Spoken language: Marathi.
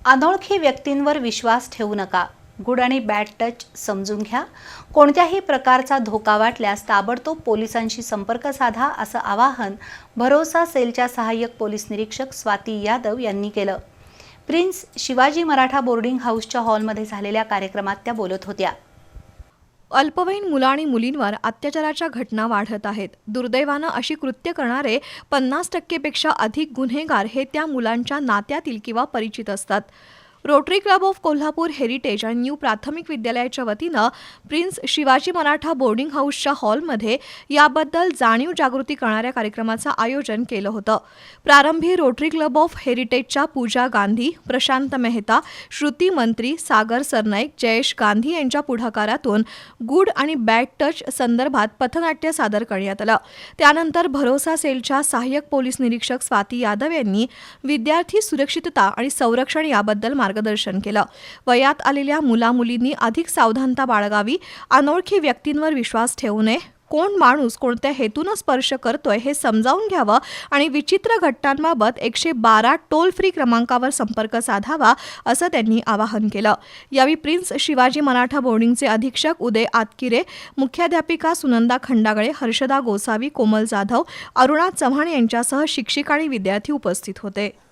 अनोळखी व्यक्तींवर विश्वास ठेवू नका. गुड आणि बॅड टच समजून घ्या. कोणत्याही प्रकारचा धोका वाटल्यास ताबडतोब पोलिसांशी संपर्क साधा, असं आवाहन भरोसा सेलच्या सहाय्यक पोलीस निरीक्षक स्वाती यादव यांनी केलं. प्रिन्स शिवाजी मराठा बोर्डिंग हाऊसच्या हॉलमध्ये झालेल्या कार्यक्रमात त्या बोलत होत्या. अल्पवयीन मुलं आणि मुलींवर अत्याचाराच्या घटना वाढत आहेत. दुर्दैवानं अशी कृत्य करणारे 50% पेक्षा अधिक गुन्हेगार हे त्या मुलांच्या नात्यातील किंवा परिचित असतात. Rotary club of Kolhapur heritage आणि न्यू प्राथमिक विद्यालयाच्या वतीनं प्रिन्स शिवाजी मराठा बोर्डिंग हाऊसच्या हॉलमध्ये याबद्दल जाणीव जागृती करणाऱ्या कार्यक्रमाचं आयोजन केलं होतं. प्रारंभी रोटरी क्लब ऑफ हेरिटेजच्या पूजा गांधी, प्रशांत मेहता, श्रुती मंत्री, सागर सरनाईक, जयेश गांधी यांच्या पुढाकारातून गुड आणि बॅड टच संदर्भात पथनाट्य सादर करण्यात आलं. त्यानंतर भरोसा सेलच्या सहाय्यक पोलीस निरीक्षक स्वाती यादव यांनी विद्यार्थी सुरक्षितता आणि संरक्षण याबद्दल मार्गदर्शन केलं. वयात आलेल्या मुलामुलींनी अधिक सावधानता बाळगावी, अनोळखी व्यक्तींवर विश्वास ठेवू नये, कोण माणूस कोणत्या हेतूनं स्पर्श करतोय हे समजावून घ्यावं आणि विचित्र घटनांबाबत 112 टोल फ्री क्रमांकावर संपर्क साधावा, असं त्यांनी आवाहन केलं. यावेळी प्रिन्स शिवाजी मराठा बोर्डिंगचे अधीक्षक उदय आतकिरे, मुख्याध्यापिका सुनंदा खंडागळे, हर्षदा गोसावी, कोमल जाधव, अरुणा चव्हाण यांच्यासह शिक्षक आणि विद्यार्थी उपस्थित होते.